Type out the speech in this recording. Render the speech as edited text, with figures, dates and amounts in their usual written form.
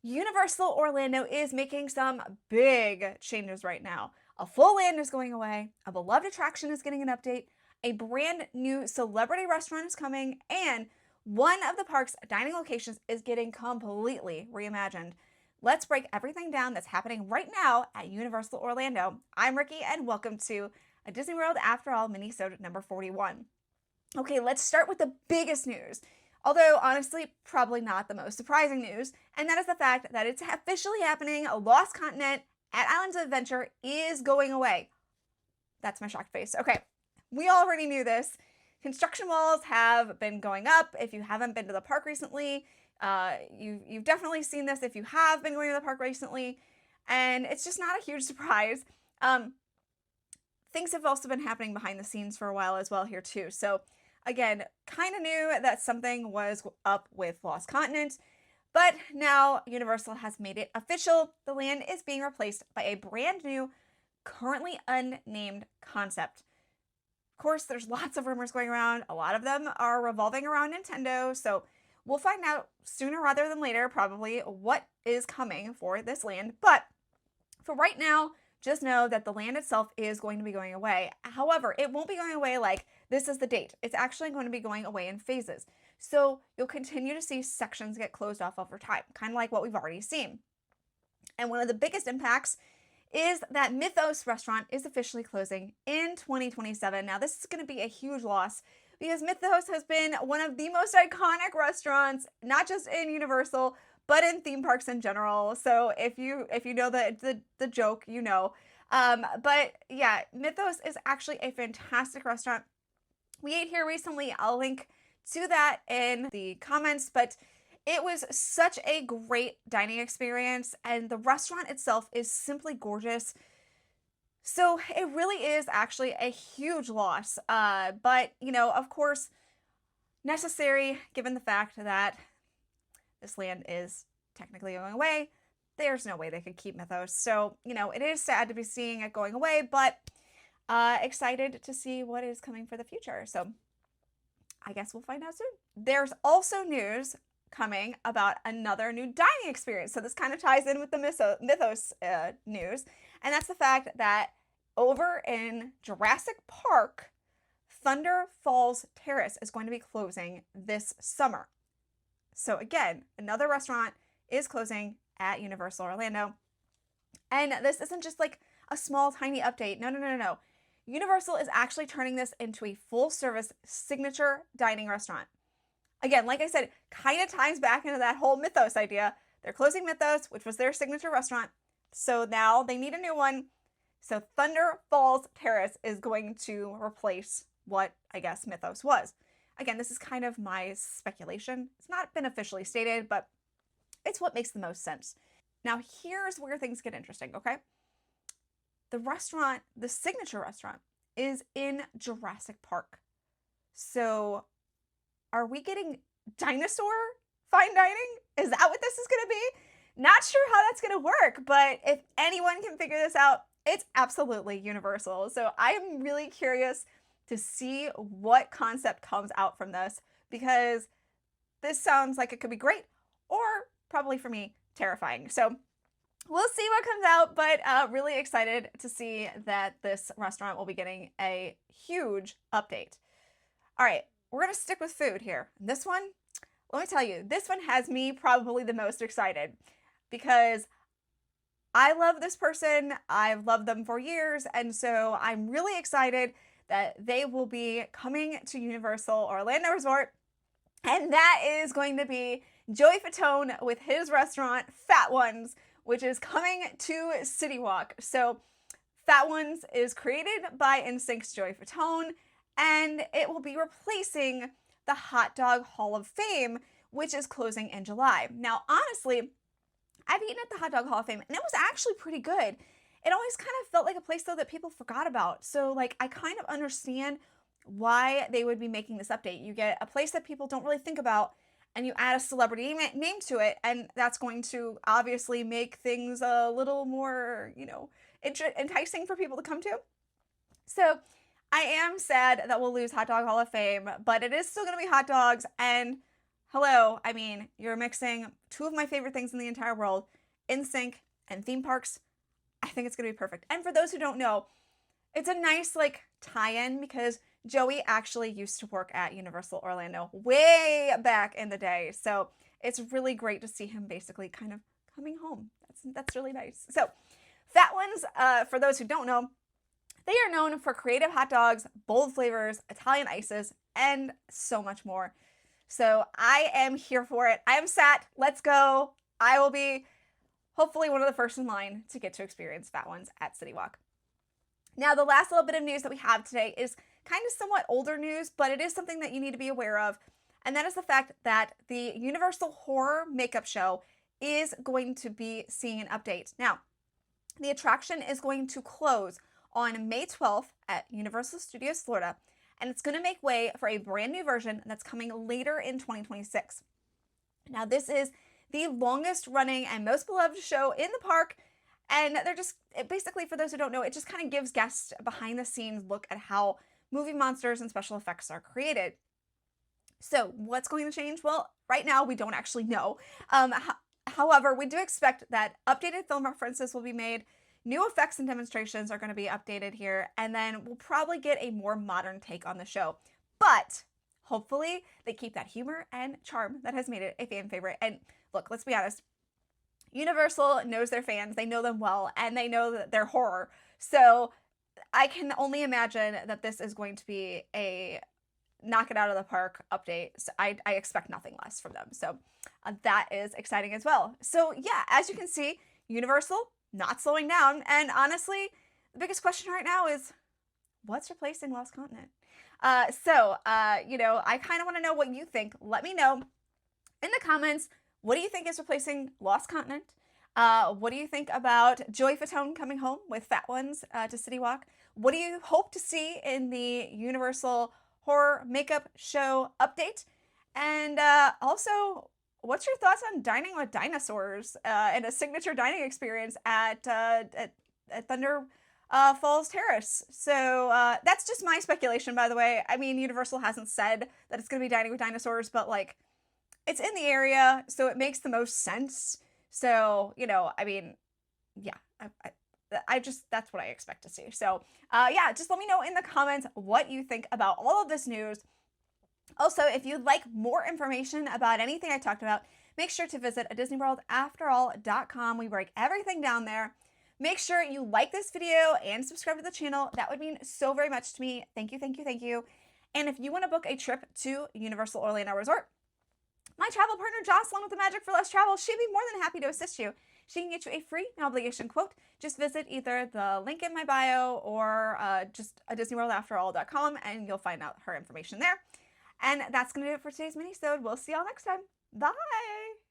Universal Orlando is making some big changes right now. A full land is going away, a beloved attraction is getting an update, a brand new celebrity restaurant is coming, and one of the park's dining locations is getting completely reimagined. Let's break everything down that's happening right now at Universal Orlando. I'm Ricky, and welcome to a Disney World After All mini-sode number 41. Okay, let's start with the biggest news. Although, honestly, probably not the most surprising news, and that is the fact that it's officially happening. A Lost Continent at Islands of Adventure is going away. That's my shocked face. Okay, we already knew this. Construction walls have been going up. If you haven't been to the park recently, you've definitely seen this if you have been going to the park recently, and it's just not a huge surprise. Things have also been happening behind the scenes for a while as well here too. So again, kind of knew that something was up with Lost Continent, but now Universal has made it official. The land is being replaced by a brand new, currently unnamed concept. Of course, there's lots of rumors going around. A lot of them are revolving around Nintendo, so we'll find out sooner rather than later, probably, what is coming for this land. But for right now, just know that the land itself is going to be going away. However, it won't be going away like this is the date. It's actually going to be going away in phases. So you'll continue to see sections get closed off over time, kind of like what we've already seen. And one of the biggest impacts is that Mythos restaurant is officially closing in 2027. Now, this is going to be a huge loss because Mythos has been one of the most iconic restaurants, not just in Universal, but in theme parks in general. So if you know the joke, you know. But yeah, Mythos is actually a fantastic restaurant. We ate here recently. I'll link to that in the comments, but it was such a great dining experience, and the restaurant itself is simply gorgeous. So it really is actually a huge loss. But, you know, of course, necessary given the fact that this land is technically going away. There's no way they could keep Mythos. So, you know, it is sad to be seeing it going away, but excited to see what is coming for the future. So I guess we'll find out soon. There's also news coming about another new dining experience. So this kind of ties in with the Mythos news. And that's the fact that over in Jurassic Park, Thunder Falls Terrace is going to be closing this summer. So again, another restaurant is closing at Universal Orlando. And this isn't just like a small, tiny update. No. Universal is actually turning this into a full-service signature dining restaurant. Again, like I said, kind of ties back into that whole Mythos idea. They're closing Mythos, which was their signature restaurant. So now they need a new one. So Thunder Falls Terrace is going to replace what I guess Mythos was. Again, this is kind of my speculation. It's not been officially stated, but it's what makes the most sense. Now, here's where things get interesting, okay? The restaurant, the signature restaurant, is in Jurassic Park. So, are we getting dinosaur fine dining? Is that what this is going to be? Not sure how that's going to work, but if anyone can figure this out, it's absolutely Universal. So, I'm really curious to see what concept comes out from this, because this sounds like it could be great, or probably for me, terrifying. So we'll see what comes out, but really excited to see that this restaurant will be getting a huge update. All right, we're gonna stick with food here. This one, let me tell you, this one has me probably the most excited because I love this person. I've loved them for years, and so I'm really excited that they will be coming to Universal Orlando Resort, and that is going to be Joey Fatone with his restaurant, Fat Ones, which is coming to City Walk. So Fat Ones is created by NSYNC's Joey Fatone, and it will be replacing the Hot Dog Hall of Fame, which is closing in July. Now, honestly, I've eaten at the Hot Dog Hall of Fame, and it was actually pretty good. It always kind of felt like a place, though, that people forgot about. So, like, I kind of understand why they would be making this update. You get a place that people don't really think about, and you add a celebrity name to it, and that's going to obviously make things a little more, you know, enticing for people to come to. So I am sad that we'll lose Hot Dog Hall of Fame, but it is still going to be hot dogs, and hello, I mean, you're mixing two of my favorite things in the entire world, NSYNC and theme parks. I think it's going to be perfect. And for those who don't know, it's a nice like tie-in because Joey actually used to work at Universal Orlando way back in the day. So it's really great to see him basically kind of coming home. That's really nice. So Fat Ones, for those who don't know, they are known for creative hot dogs, bold flavors, Italian ices, and so much more. So I am here for it. I am sat. Let's go. I will be hopefully one of the first in line to get to experience Fat Ones at City Walk. Now, the last little bit of news that we have today is kind of somewhat older news, but it is something that you need to be aware of. And that is the fact that the Universal Horror Makeup Show is going to be seeing an update. Now, the attraction is going to close on May 12th at Universal Studios Florida, and it's going to make way for a brand new version that's coming later in 2026. Now, this is the longest running and most beloved show in the park, and they're just, basically, for those who don't know, it just kind of gives guests a behind the scenes look at how movie monsters and special effects are created. So what's going to change? Well, right now we don't actually know. However, we do expect that updated film references will be made, new effects and demonstrations are going to be updated here, and then we'll probably get a more modern take on the show. But hopefully they keep that humor and charm that has made it a fan favorite. And look, let's be honest, Universal knows their fans, they know them well, and they know that they're horror. So I can only imagine that this is going to be a knock it out of the park update. So I expect nothing less from them. So that is exciting as well. So yeah, as you can see, Universal not slowing down. And honestly, the biggest question right now is what's replacing Lost Continent? You know, I kind of want to know what you think. Let me know in the comments. What do you think is replacing Lost Continent? What do you think about Joey Fatone coming home with Fat Ones to City Walk? What do you hope to see in the Universal Horror Makeup Show update? And also, what's your thoughts on dining with dinosaurs and a signature dining experience at Thunder Falls Terrace? So that's just my speculation, by the way. I mean, Universal hasn't said that it's going to be dining with dinosaurs, but like, it's in the area, so it makes the most sense. So, you know, I mean, yeah, I just, that's what I expect to see. So, yeah, just let me know in the comments what you think about all of this news. Also, if you'd like more information about anything I talked about, make sure to visit adisneyworldafterall.com. We break everything down there. Make sure you like this video and subscribe to the channel. That would mean so very much to me. Thank you, thank you, thank you. And if you want to book a trip to Universal Orlando Resort, my travel partner, Jocelyn with the Magic for Less Travel, she'd be more than happy to assist you. She can get you a free, no obligation quote. Just visit either the link in my bio or just adisneyworldafterall.com and you'll find out her information there. And that's going to do it for today's mini-sode. We'll see y'all next time. Bye!